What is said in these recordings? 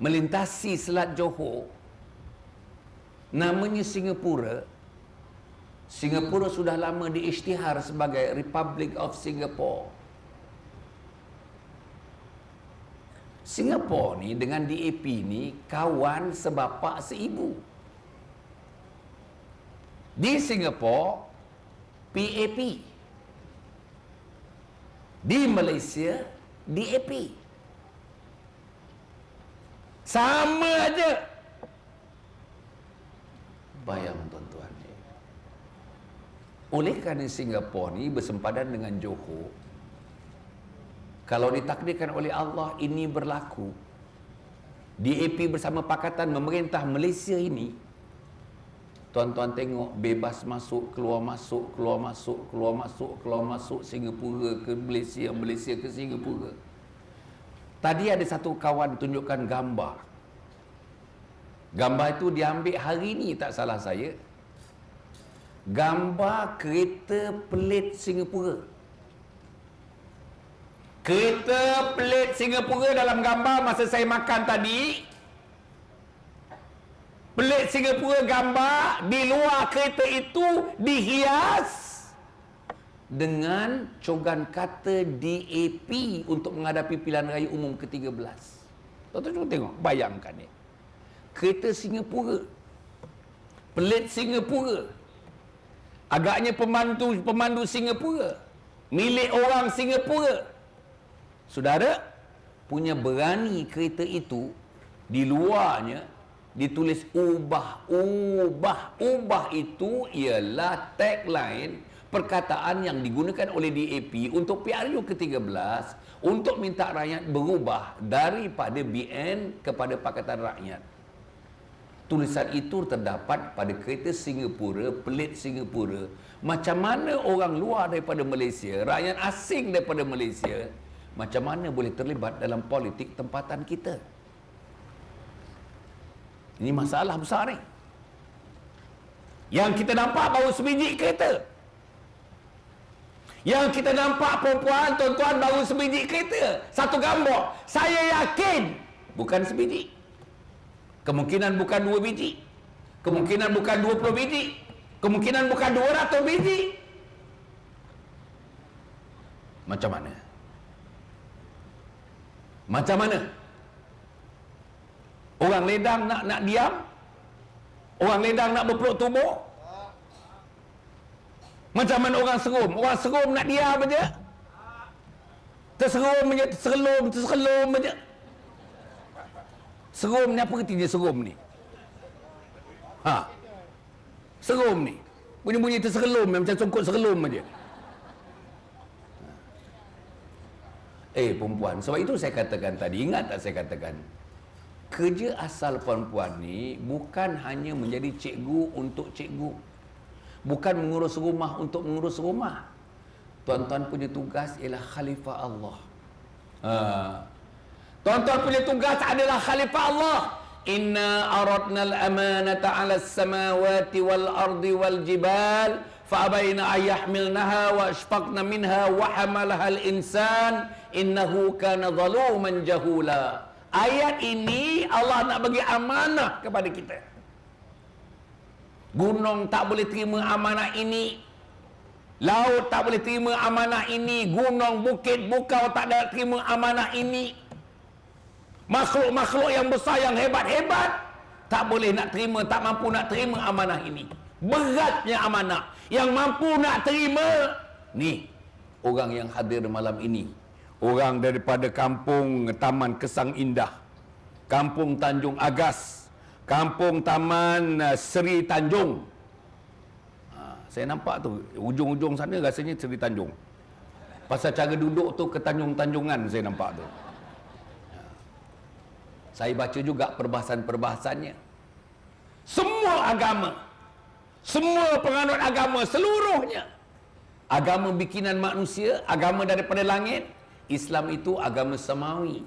melintasi Selat Johor, namanya Singapura. Singapura sudah lama diisytihar sebagai Republic of Singapore. Singapura ni dengan DAP ni kawan sebapa seibu. Di Singapura PAP, di Malaysia DAP. Sama aja. Bayang tuan-tuan ni. Oleh kerana Singapura ni bersempadan dengan Johor, kalau ditakdirkan oleh Allah ini berlaku, DAP bersama Pakatan Memerintah Malaysia ini, tuan-tuan tengok bebas masuk, keluar masuk, keluar masuk, keluar masuk, keluar masuk Singapura ke Malaysia, Malaysia ke Singapura. Tadi ada satu kawan tunjukkan gambar. Gambar itu diambil hari ini tak salah saya. Gambar kereta pelit Singapura. Kereta pelit Singapura dalam gambar masa saya makan tadi. Pelit Singapura gambar di luar kereta itu dihias dengan cogan kata DAP untuk menghadapi pilihan raya umum ke-13. Tuan-tuan cuba tengok, bayangkan ni. Kereta Singapura, pelit Singapura, agaknya pemandu Singapura, milik orang Singapura. Saudara, punya berani kereta itu di luarnya ditulis ubah. Ubah itu ialah tagline, perkataan yang digunakan oleh DAP untuk PRU ke-13 untuk minta rakyat berubah daripada BN kepada Pakatan Rakyat. Tulisan itu terdapat pada kereta Singapura, pelit Singapura. Macam mana orang luar daripada Malaysia, rakyat asing daripada Malaysia, macam mana boleh terlibat dalam politik tempatan kita? Ini masalah besar ni. Yang kita nampak baru sebiji kereta. Yang kita nampak perempuan, tuan-tuan, baru sebiji kereta. Satu gambar. Saya yakin bukan sebiji. Kemungkinan bukan 2 biji. Kemungkinan bukan 20 biji. Kemungkinan bukan 200 biji. Macam mana? Macam mana? Orang ledang nak diam? Orang ledang nak berpeluk tubuh? Macam mana orang serum? Orang serum nak diam aja? Terserum aja, terselum aja. Serum ni apa artinya serum ni? Serum ni. Bunyi-bunyi terselum macam songkok serelum aja. Perempuan, sebab itu saya katakan tadi, ingat tak saya katakan, kerja asal perempuan ni bukan hanya menjadi cikgu untuk cikgu, bukan mengurus rumah untuk mengurus rumah. Tuan-tuan punya tugas ialah khalifah Allah. Tuan-tuan punya tugas adalah khalifah Allah. Inna aradna al-amanata 'ala as-samawati wal ardi wal jibal fa'abayna ayyahmilnaha wa ashfaqna minha wa hamalaha al-insan innahu kana zaluman jahula. Ayat ini Allah nak bagi amanah kepada kita. Gunung tak boleh terima amanah ini. Laut tak boleh terima amanah ini. Gunung, bukit, bukau tak ada terima amanah ini. Makhluk-makhluk yang besar, yang hebat-hebat tak boleh nak terima, tak mampu nak terima amanah ini. Beratnya amanah. Yang mampu nak terima ni orang yang hadir malam ini. Orang daripada kampung Taman Kesang Indah, Kampung Tanjung Agas, Kampung Taman Seri Tanjung. Saya nampak tu ujung-ujung sana rasanya Seri Tanjung. Pasal cara duduk tu ke Tanjung-Tanjungan saya nampak tu. Saya baca juga perbahasan-perbahasannya. Semua agama, semua penganut agama seluruhnya, agama bikinan manusia, agama daripada langit. Islam itu agama samawi,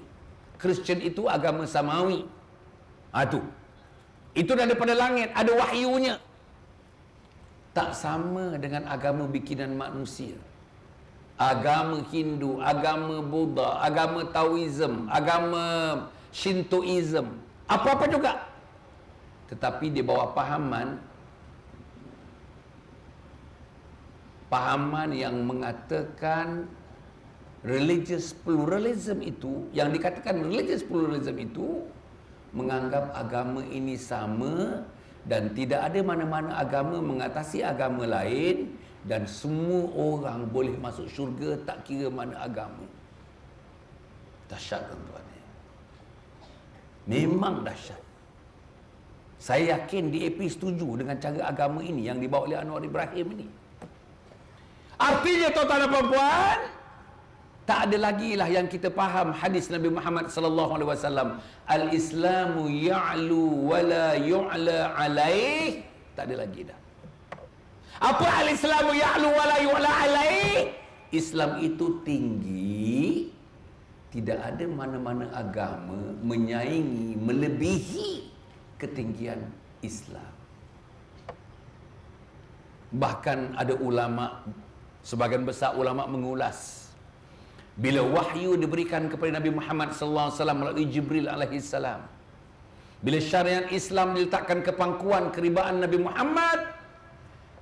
Kristian itu agama samawi. Itu daripada langit, ada wahyunya. Tak sama dengan agama bikinan manusia. Agama Hindu, agama Buddha, agama Taoism, agama Shintoism, apa-apa juga. Tetapi di bawah pahaman yang mengatakan religious pluralism itu, yang dikatakan religious pluralism itu menganggap agama ini sama dan tidak ada mana-mana agama mengatasi agama lain dan semua orang boleh masuk syurga tak kira mana agama. Dahsyat tuan-tuan. Memang dahsyat. Saya yakin DAP setuju dengan cara agama ini yang dibawa oleh Anwar Ibrahim ini. Artinya tuan-tuan dan puan, tak ada lagi lah yang kita faham hadis Nabi Muhammad sallallahu alaihi wasallam, al-islamu ya'lu wa la yu'la alaih. Tak ada lagi dah. Apa al-islamu ya'lu wa la yu'la alaih? Islam itu tinggi, tidak ada mana-mana agama menyaingi, melebihi ketinggian Islam. Bahkan ada ulama, sebagian besar ulama mengulas, bila wahyu diberikan kepada Nabi Muhammad sallallahu alaihi wasallam melalui Jibril alaihi salam, bila syariat Islam diletakkan ke pangkuan keribaan Nabi Muhammad,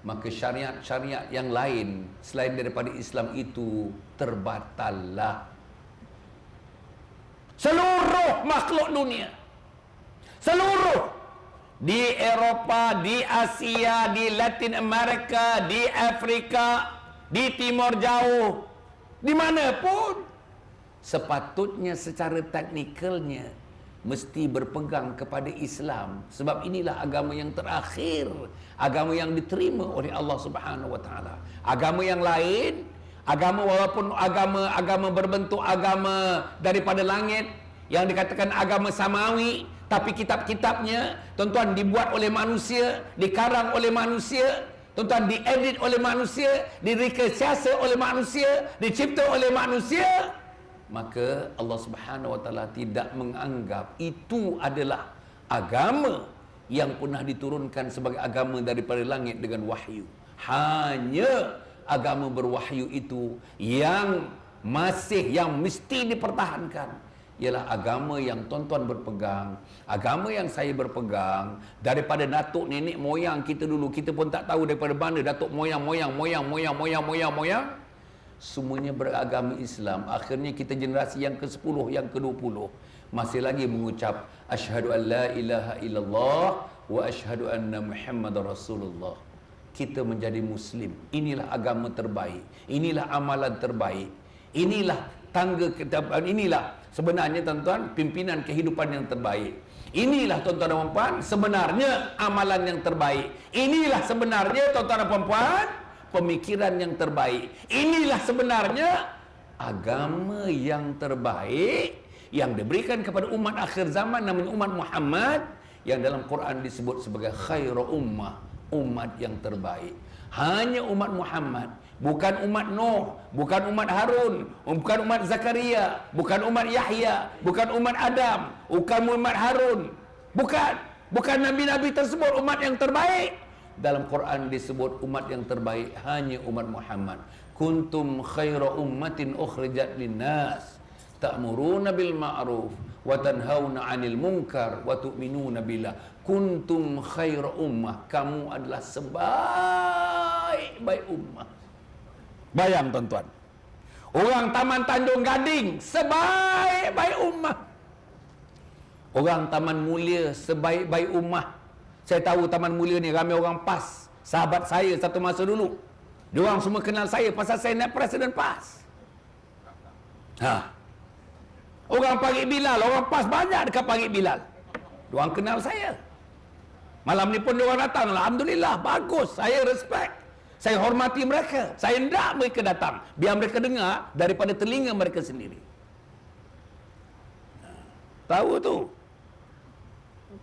maka syariat-syariat yang lain selain daripada Islam itu terbatallah. Seluruh makhluk dunia, seluruh di Eropah, di Asia, di Latin Amerika, di Afrika, di Timur Jauh, di mana pun, sepatutnya secara teknikalnya mesti berpegang kepada Islam, sebab inilah agama yang terakhir, agama yang diterima oleh Allah Subhanahu wa taala. Agama yang lain, agama walaupun agama berbentuk agama daripada langit yang dikatakan agama samawi, tapi kitab-kitabnya tuan-tuan dibuat oleh manusia, dikarang oleh manusia, tuan-tuan diedit oleh manusia, direkayasa oleh manusia, dicipta oleh manusia, maka Allah Subhanahu wa taala tidak menganggap itu adalah agama yang pernah diturunkan sebagai agama daripada langit dengan wahyu. Hanya agama berwahyu itu yang mesti dipertahankan, ialah agama yang tuan-tuan berpegang, agama yang saya berpegang daripada datuk nenek moyang kita dulu. Kita pun tak tahu daripada mana datuk moyang, semuanya beragama Islam. Akhirnya kita generasi yang ke-10, yang ke-20 masih lagi mengucap asyhadu an la ilaha illallah wa asyhadu anna Muhammadar Rasulullah. Kita menjadi Muslim. Inilah agama terbaik, inilah amalan terbaik, inilah tangga kita, inilah sebenarnya tuan-tuan pimpinan kehidupan yang terbaik. Inilah tuan-tuan dan puan sebenarnya amalan yang terbaik. Inilah sebenarnya tuan-tuan dan puan pemikiran yang terbaik. Inilah sebenarnya agama yang terbaik yang diberikan kepada umat akhir zaman, namanya umat Muhammad, yang dalam Quran disebut sebagai khairu ummah, umat yang terbaik. Hanya umat Muhammad, bukan umat Nuh, bukan umat Harun, bukan umat Zakaria, bukan umat Yahya, bukan umat Adam, bukan umat Harun, bukan nabi-nabi tersebut umat yang terbaik. Dalam Quran disebut umat yang terbaik hanya umat Muhammad. Kuntum khaira ummatin ukhrijat linnas ta'muruna bil ma'ruf wa tanhauna 'anil munkar wa tu'minuna billah. Kuntum khaira ummah, kamu adalah sebaik-baik ummah. Bayang tuan-tuan, orang Taman Tanjung Gading sebaik-baik ummah, orang Taman Mulia sebaik-baik ummah. Saya tahu Taman Mulia ni ramai orang PAS, sahabat saya satu masa dulu. Diorang semua kenal saya pasal saya naik Presiden PAS. Orang Parit Bilal, orang PAS banyak dekat Parit Bilal. Diorang kenal saya. Malam ni pun diorang datang. Alhamdulillah, bagus. Saya respect. Saya hormati mereka. Saya hendak mereka datang. Biar mereka dengar daripada telinga mereka sendiri. Tahu tu.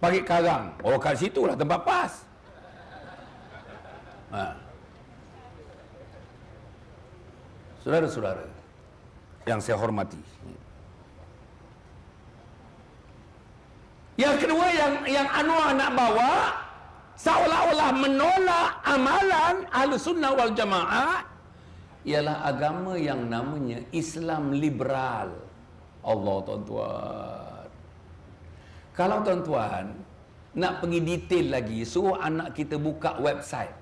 Parit Karang. Oh, kat situ lah tempat PAS. Saudara-saudara yang saya hormati. Yang kedua yang Anwar nak bawa, seolah-olah menolak amalan Ahlussunnah wal Jamaah, ialah agama yang namanya Islam liberal. Allah tuan-tuan. Kalau tuan-tuan nak pergi detail lagi, suruh anak kita buka website.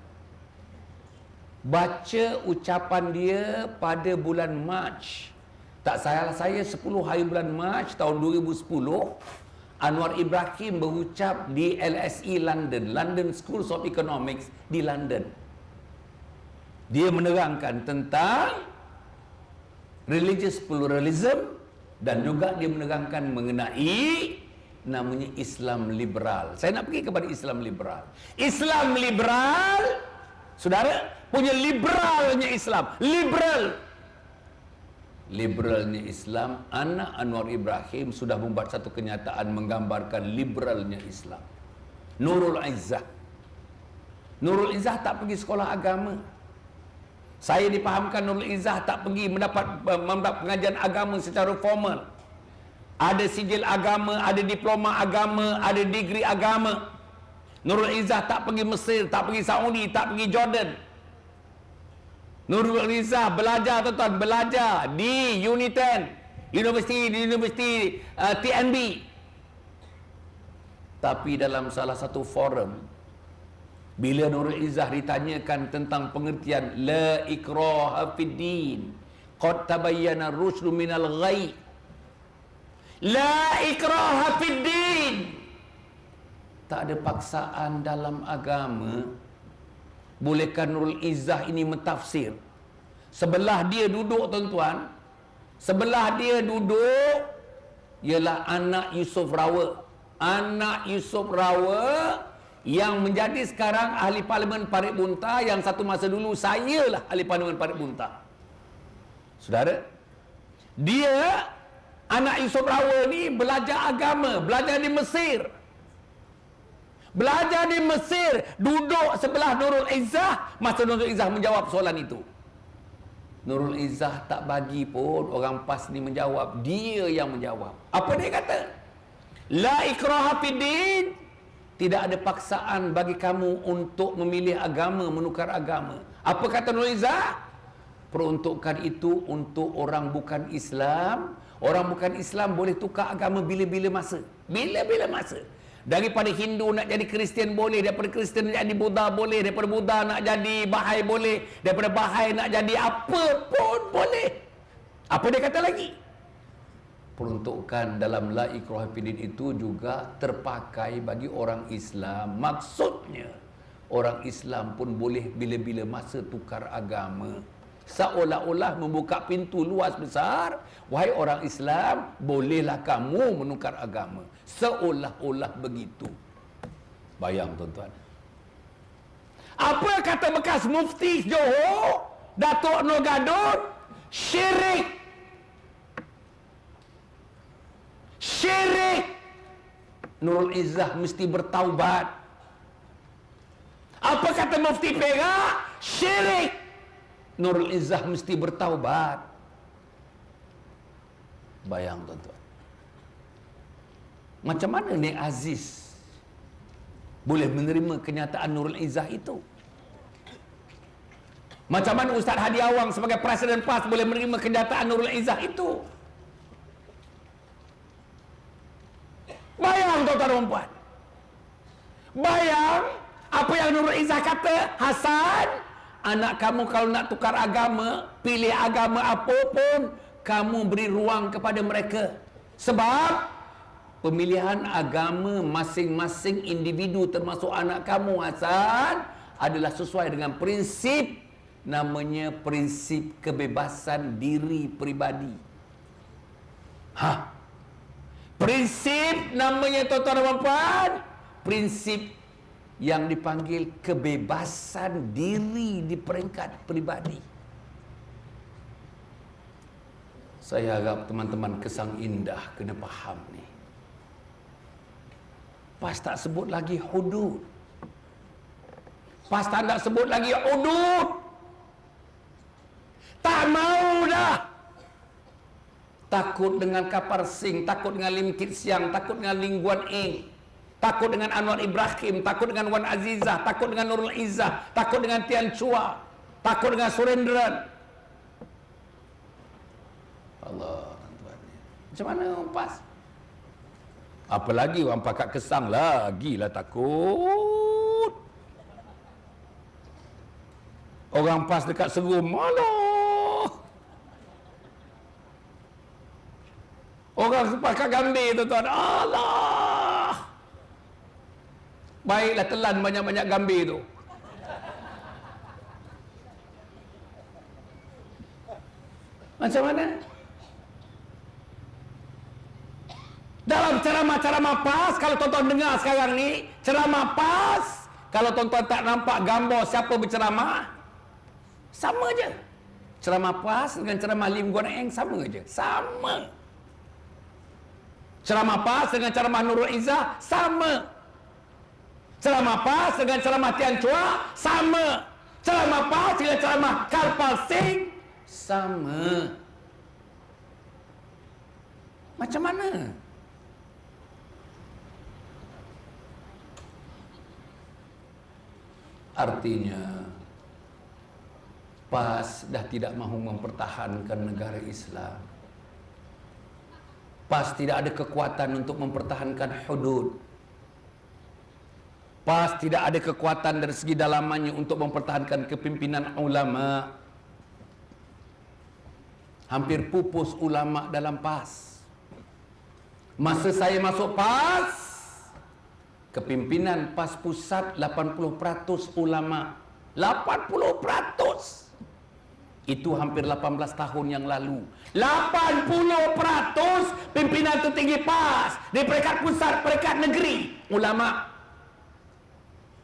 Baca ucapan dia pada bulan Mac. Tak salah saya 10 hari bulan Mac tahun 2010, Anwar Ibrahim berucap di LSE London, London School of Economics di London. Dia menerangkan tentang religious pluralism dan juga dia menerangkan mengenai namanya Islam liberal. Saya nak pergi kepada Islam liberal. Islam liberal, saudara, punya liberalnya Islam. Liberalnya Islam, anak Anwar Ibrahim sudah membuat satu kenyataan menggambarkan liberalnya Islam. Nurul Izzah. Nurul Izzah tak pergi sekolah agama. Saya dipahamkan Nurul Izzah tak pergi mendapat pengajian agama secara formal. Ada sijil agama, ada diploma agama, ada degree agama. Nurul Izzah tak pergi Mesir, tak pergi Saudi, tak pergi Jordan. Nurul Izzah belajar, tuan-tuan, belajar di Uniten, Universiti TNB. Tapi dalam salah satu forum, bila Nurul Izzah ditanyakan tentang pengertian la ikraha fid din, qad tabayyana rusydu minal ghayy. La ikraha fid din. Tak ada paksaan dalam agama. Bolehkah Nurul Izzah ini mentafsir? Sebelah dia duduk, tuan-tuan, sebelah dia duduk ialah anak Yusuf Rawa. Anak Yusuf Rawa yang menjadi sekarang ahli parlimen Parit Bunta, yang satu masa dulu sayalah ahli parlimen Parit Bunta. Saudara, dia, anak Yusuf Rawa ni belajar agama, belajar di Mesir. Belajar di Mesir, duduk sebelah Nurul Izzah masa Nurul Izzah menjawab soalan itu. Nurul Izzah tak bagi pun orang PAS ni menjawab, dia yang menjawab. Apa dia kata? La ikraha fid din. Tidak ada paksaan bagi kamu untuk memilih agama, menukar agama. Apa kata Nurul Izzah? Peruntukan itu untuk orang bukan Islam. Orang bukan Islam boleh tukar agama bila-bila masa. Bila-bila masa. Daripada Hindu nak jadi Kristian boleh, daripada Kristian nak jadi Buddha boleh, daripada Buddha nak jadi Bahai boleh, daripada Bahai nak jadi apa pun boleh. Apa dia kata lagi? Peruntukan dalam la ikraha fiddin itu juga terpakai bagi orang Islam. Maksudnya orang Islam pun boleh bila-bila masa tukar agama. Seolah-olah membuka pintu luas besar, wahai orang Islam, bolehlah kamu menukar agama. Seolah-olah begitu. Bayang, tuan-tuan. Apa kata bekas mufti Johor, Datuk Nur Gadun? Syirik. Syirik. Nurul Izzah mesti bertaubat. Apa kata mufti Perak? Syirik. Nurul Izzah mesti bertaubat. Bayang, tuan-tuan. Macam mana Nek Aziz boleh menerima kenyataan Nurul Izzah itu? Macam mana Ustaz Hadi Awang sebagai Presiden PAS boleh menerima kenyataan Nurul Izzah itu? Bayang, tuan-tuan dan puan. Bayang apa yang Nurul Izzah kata, Hasan, anak kamu kalau nak tukar agama, pilih agama apa pun, kamu beri ruang kepada mereka. Sebab pemilihan agama masing-masing individu termasuk anak kamu, Hasan, adalah sesuai dengan prinsip, namanya prinsip kebebasan diri peribadi. Prinsip namanya, tuan-tuan dan puan, prinsip yang dipanggil kebebasan diri di peringkat peribadi. Saya harap teman-teman Kesang Indah kena faham ni. PAS tak sebut lagi hudud. PAS tak nak sebut lagi hudud. Tak mau dah. Takut dengan Kapar Singh, takut dengan Lim Kit Siang, takut dengan Lim Guan Eng, takut dengan Anwar Ibrahim, takut dengan Wan Azizah, takut dengan Nurul Izzah, takut dengan Tian Chua, takut dengan Surendran. Allah, tuan. Macam mana PAS? Apalagi orang pakat kesang lagilah takut. Orang PAS dekat Serum, alah. Orang pakat Gambir tuan-tuan, alah. Baiklah telan banyak-banyak Gambir tu. Macam mana? Dalam ceramah-ceramah PAS, kalau tuan-tuan dengar sekarang ni, ceramah PAS, kalau tuan-tuan tak nampak gambar siapa berceramah, sama je. Ceramah PAS dengan ceramah Lim Guan Eng sama je. Sama. Ceramah PAS dengan ceramah Nurul Izzah sama. Ceramah PAS dengan ceramah Tian Chua sama. Ceramah PAS dengan ceramah Karpal Singh sama. Macam mana? Artinya PAS dah tidak mahu mempertahankan negara Islam. PAS tidak ada kekuatan untuk mempertahankan hudud. PAS tidak ada kekuatan dari segi dalamannya untuk mempertahankan kepimpinan ulama. Hampir pupus ulama dalam PAS. Masa saya masuk PAS, kepimpinan PAS pusat 80% ulama. 80%. Itu hampir 18 tahun yang lalu. 80% pimpinan tertinggi PAS di peringkat pusat, peringkat negeri, ulama.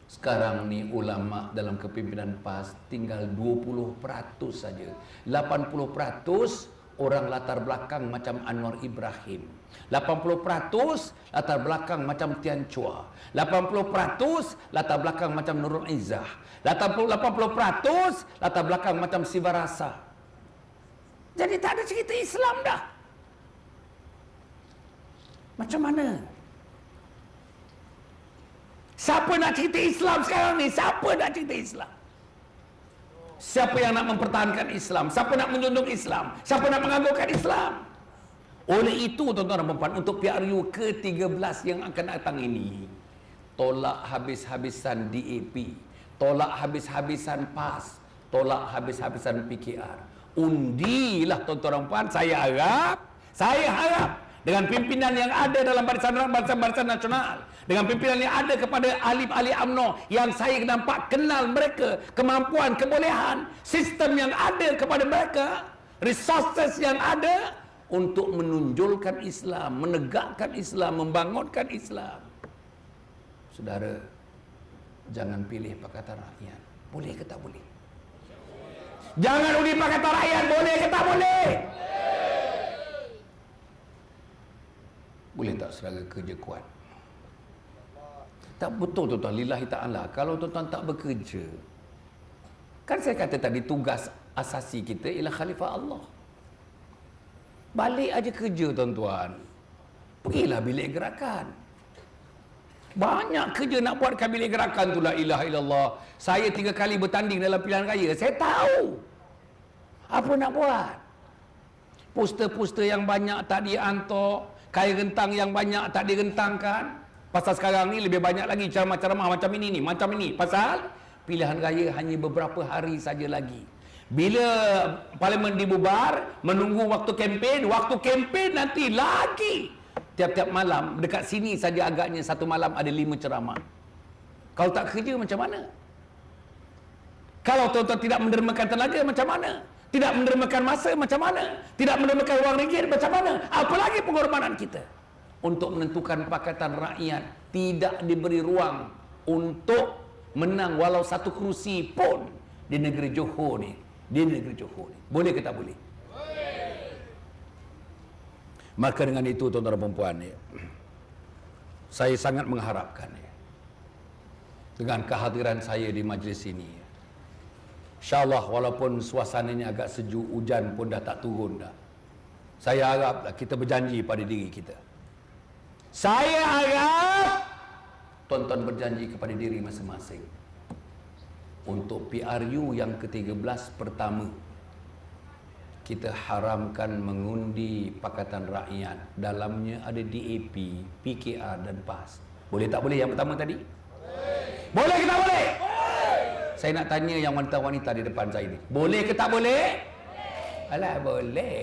Sekarang ni ulama dalam kepimpinan PAS tinggal 20% saja. 80% orang latar belakang macam Anwar Ibrahim. 80% latar belakang macam Tian Chua. 80% latar belakang macam Nurul Izzah. 80% latar belakang macam Sibarasa. Jadi tak ada cerita Islam dah. Macam mana? Siapa nak cerita Islam sekarang ni? Siapa nak cerita Islam? Siapa yang nak mempertahankan Islam? Siapa nak menjunjung Islam? Siapa nak mengagungkan Islam? Oleh itu, tuan-tuan dan puan-puan, untuk PRU ke-13 yang akan datang ini, tolak habis-habisan DAP, tolak habis-habisan PAS, tolak habis-habisan PKR. Undilah, tuan-tuan dan puan, saya harap dengan pimpinan yang ada dalam barisan nasional, dengan pimpinan yang ada kepada ahli-ahli UMNO yang saya nampak kenal mereka, kemampuan, kebolehan, sistem yang ada kepada mereka, resources yang ada untuk menunjulkan Islam, menegakkan Islam, membangunkan Islam. Saudara, jangan pilih Pakatan Rakyat. Boleh ke tak boleh? Jangan undi Pakatan Rakyat. Boleh ke tak boleh? Boleh tak saudara kerja kuat? Tak betul tuan-tuan, lillahi ta'ala. Kalau tuan-tuan tak bekerja, kan saya kata tadi tugas asasi kita ialah khalifah Allah. Balik aja kerja tuan-tuan. Pergilah bilik gerakan. Banyak kerja nak buatkan bilik gerakan tu, la ilaha illallah. Saya 3 kali bertanding dalam pilihan raya. Saya tahu apa nak buat. Poster-poster yang banyak tak diantar, kain rentang yang banyak tak direntangkan. Pasal sekarang ni lebih banyak lagi ceramah-ceramah macam ini ni, macam ini. Pasal pilihan raya hanya beberapa hari saja lagi. Bila parlimen dibubar, menunggu waktu kempen nanti lagi. Tiap-tiap malam, dekat sini saja agaknya satu malam ada 5 ceramah. Kalau tak kerja macam mana? Kalau tuan-tuan tidak mendermakan tenaga macam mana? Tidak mendermakan masa macam mana? Tidak mendermakan wang ringgit macam mana? Apalagi pengorbanan kita untuk menentukan Pakatan Rakyat tidak diberi ruang untuk menang walau satu kerusi pun di negeri Johor ni. Di negeri Johor ni. Boleh ke tak boleh? Maka dengan itu tuan-tuan dan puan-puan, saya sangat mengharapkan dengan kehadiran saya di majlis ini, InsyaAllah walaupun suasananya agak sejuk, hujan pun dah tak turun dah, saya haraplah kita berjanji pada diri kita. Saya harap tuan-tuan berjanji kepada diri masing-masing untuk PRU yang ke-13 pertama, kita haramkan mengundi Pakatan Rakyat. Dalamnya ada DAP, PKR dan PAS. Boleh tak boleh yang pertama tadi? Boleh. Boleh ke tak boleh? Boleh. Saya nak tanya yang wanita-wanita di depan saya ni. Boleh ke tak boleh? Boleh. Alah, boleh.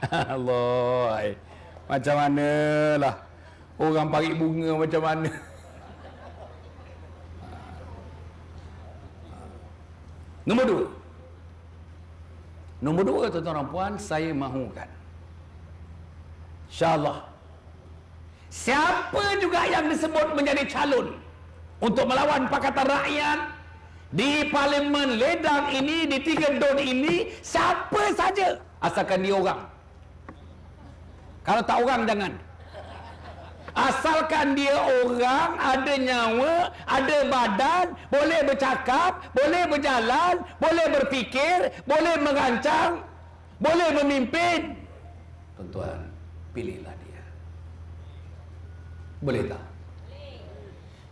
Allah. Macam mana lah. Orang parik bunga macam mana? Nombor dua. Nombor dua, tuan-tuan dan puan, saya mahukan, InsyaAllah, siapa juga yang disebut menjadi calon untuk melawan Pakatan Rakyat di Parlimen Ledang ini, di 3 Dun ini, siapa saja, asalkan dia orang. Kalau tak orang, jangan. Asalkan dia orang, ada nyawa, ada badan, boleh bercakap, boleh berjalan, boleh berfikir, boleh merancang, boleh memimpin. Tuan-tuan, pilihlah dia. Boleh tak?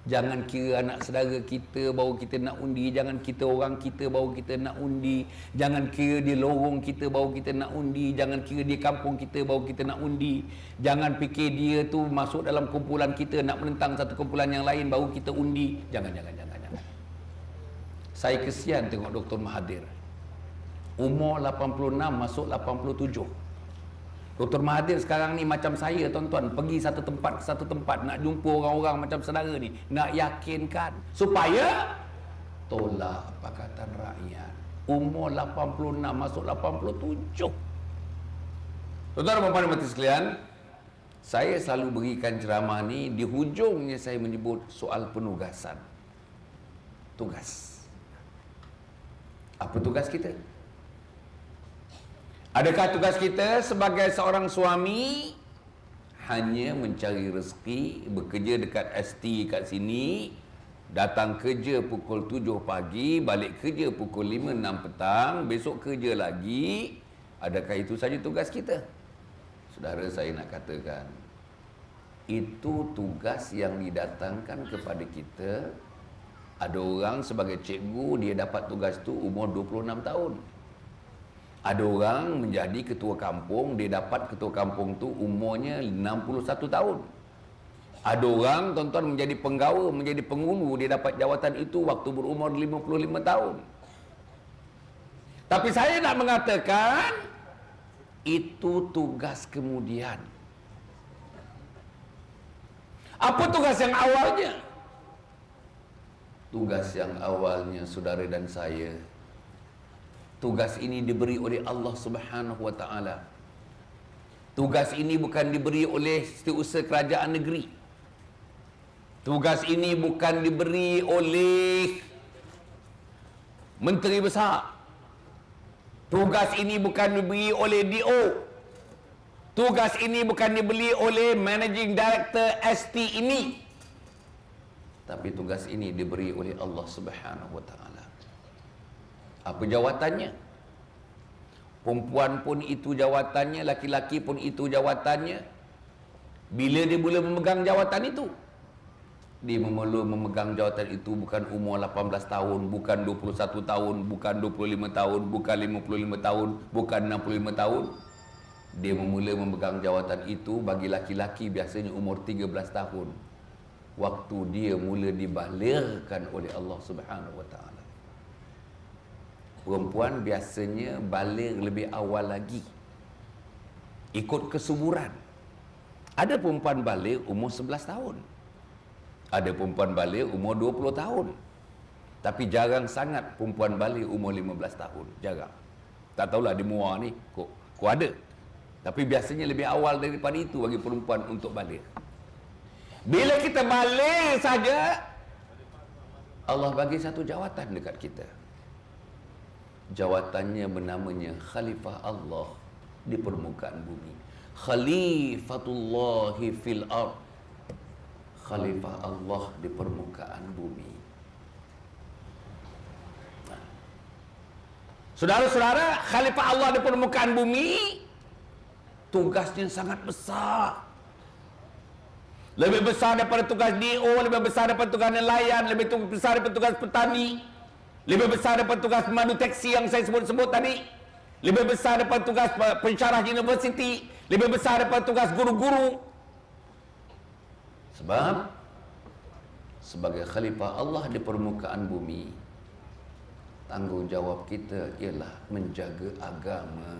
Jangan kira anak saudara kita baru kita nak undi. Jangan kita orang kita baru kita nak undi. Jangan kira di lorong kita baru kita nak undi. Jangan kira di kampung kita baru kita nak undi. Jangan fikir dia tu masuk dalam kumpulan kita, nak menentang satu kumpulan yang lain baru kita undi. Jangan. Saya kesian tengok Dr. Mahathir. Umur 86 masuk 87. Dr. Mahathir sekarang ni macam saya, tuan-tuan, pergi satu tempat ke satu tempat nak jumpa orang-orang macam saudara ni, nak yakinkan supaya tolak Pakatan Rakyat. Umur 86 masuk 87. Tuan-tuan dan puan-puan mati sekalian, saya selalu berikan ceramah ni, di hujungnya saya menyebut soal penugasan. Tugas. Apa tugas kita? Adakah tugas kita sebagai seorang suami hanya mencari rezeki, bekerja dekat ST kat sini, datang kerja pukul 7 pagi, balik kerja pukul 5-6 petang, besok kerja lagi? Adakah itu saja tugas kita? Saudara, saya nak katakan, itu tugas yang didatangkan kepada kita. Ada orang sebagai cikgu, dia dapat tugas tu umur 26 tahun. Ada orang menjadi ketua kampung, dia dapat ketua kampung tu umurnya 61 tahun. Ada orang, tuan-tuan, menjadi penggawa, menjadi penghulu, dia dapat jawatan itu waktu berumur 55 tahun. Tapi saya nak mengatakan, itu tugas kemudian. Apa tugas yang awalnya? Tugas yang awalnya, saudara dan saya, tugas ini diberi oleh Allah Subhanahu wa taala. Tugas ini bukan diberi oleh setiausaha kerajaan negeri. Tugas ini bukan diberi oleh menteri besar. Tugas ini bukan diberi oleh DO. Tugas ini bukan diberi oleh managing director ST ini. Tapi tugas ini diberi oleh Allah Subhanahu wa taala. Apa jawatannya? Perempuan pun itu jawatannya, laki-laki pun itu jawatannya. Bila dia mula memegang jawatan itu? Dia mula memegang jawatan itu bukan umur 18 tahun, bukan 21 tahun, bukan 25 tahun, bukan 55 tahun, bukan 65 tahun. Dia mula memegang jawatan itu bagi laki-laki biasanya umur 13 tahun. Waktu dia mula dibalirkan oleh Allah Subhanahu wa taala. Perempuan biasanya balik lebih awal lagi, ikut kesuburan. Ada perempuan balik umur 11 tahun, ada perempuan balik umur 20 tahun. Tapi jarang sangat perempuan balik umur 15 tahun. Jarang. Tak tahulah di Muar ni kok ada. Tapi biasanya lebih awal daripada itu bagi perempuan untuk balik. Bila kita balik saja, Allah bagi satu jawatan dekat kita. Jawatannya bernamanya Khalifah Allah di permukaan bumi. Khalifatullahi fil ard. Khalifah Allah di permukaan bumi. Saudara-saudara, Khalifah Allah di permukaan bumi tugasnya sangat besar. Lebih besar daripada tugas DO, lebih besar daripada tugas nelayan, lebih besar daripada tugas petani, lebih besar daripada tugas pemandu teksi yang saya sebut-sebut tadi. lebih besar daripada tugas pensyarah universiti, lebih besar daripada tugas guru-guru. Sebab sebagai khalifah Allah di permukaan bumi, tanggungjawab kita ialah menjaga agama.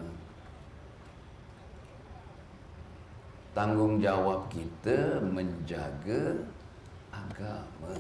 Tanggungjawab kita menjaga agama.